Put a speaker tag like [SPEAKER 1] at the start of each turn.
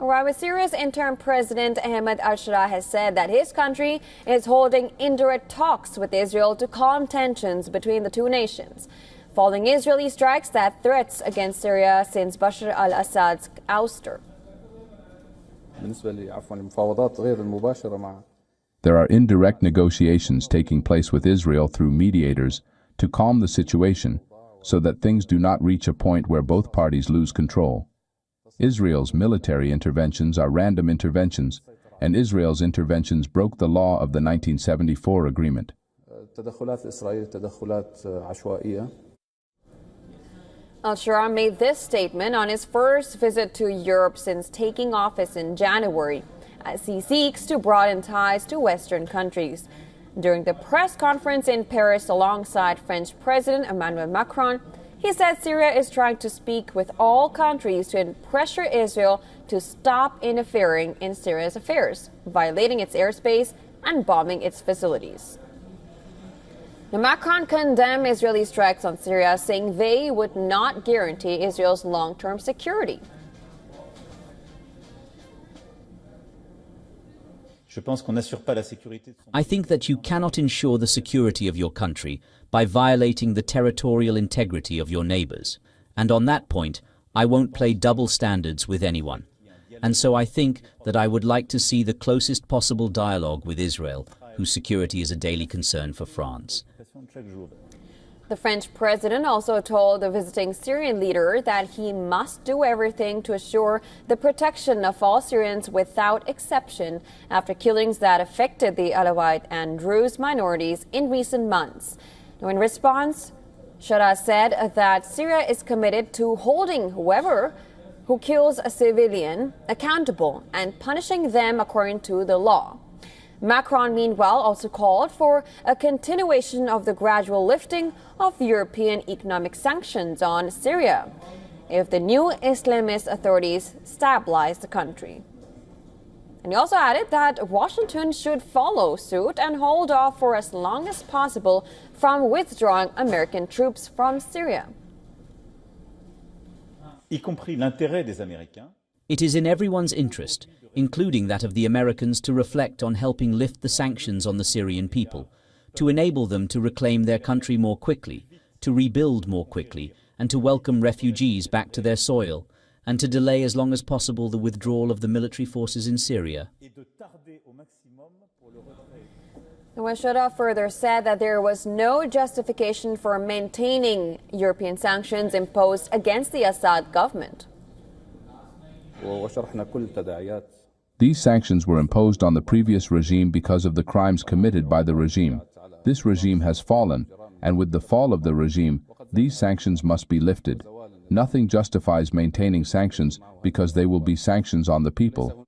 [SPEAKER 1] While Syria's interim President Ahmed Al-Sharaa has said that his country is holding indirect talks with Israel to calm tensions between the two nations, following Israeli strikes that threats against Syria since Bashar al-Assad's ouster.
[SPEAKER 2] There are indirect negotiations taking place with Israel through mediators to calm the situation so that things do not reach a point where both parties lose control. Israel's military interventions are random interventions, and Israel's interventions broke the law of the 1974 agreement.
[SPEAKER 1] Al-Sharaa made this statement on his first visit to Europe since taking office in January, as he seeks to broaden ties to Western countries. During the press conference in Paris alongside French President Emmanuel Macron, he said Syria is trying to speak with all countries to pressure Israel to stop interfering in Syria's affairs, violating its airspace and bombing its facilities. Now, Macron condemned Israeli strikes on Syria, saying they would not guarantee Israel's long-term security.
[SPEAKER 3] I think that you cannot ensure the security of your country by violating the territorial integrity of your neighbors. And on that point, I won't play double standards with anyone. And so I think that I would like to see the closest possible dialogue with Israel, whose security is a daily concern for France.
[SPEAKER 1] The French president also told the visiting Syrian leader that he must do everything to assure the protection of all Syrians without exception after killings that affected the Alawite and Druze minorities in recent months. Now, in response, Sharaa said that Syria is committed to holding whoever who kills a civilian accountable and punishing them according to the law. Macron, meanwhile, also called for a continuation of the gradual lifting of European economic sanctions on Syria if the new Islamist authorities stabilize the country. And he also added that Washington should follow suit and hold off for as long as possible from withdrawing American troops from Syria.
[SPEAKER 3] It is in everyone's interest, including that of the Americans, to reflect on helping lift the sanctions on the Syrian people, to enable them to reclaim their country more quickly, to rebuild more quickly, and to welcome refugees back to their soil, and to delay as long as possible the withdrawal of the military forces in Syria.
[SPEAKER 1] Sharaa further said that there was no justification for maintaining European sanctions imposed against the Assad government.
[SPEAKER 2] These sanctions were imposed on the previous regime because of the crimes committed by the regime. This regime has fallen, and with the fall of the regime, these sanctions must be lifted. Nothing justifies maintaining sanctions because they will be sanctions on the people.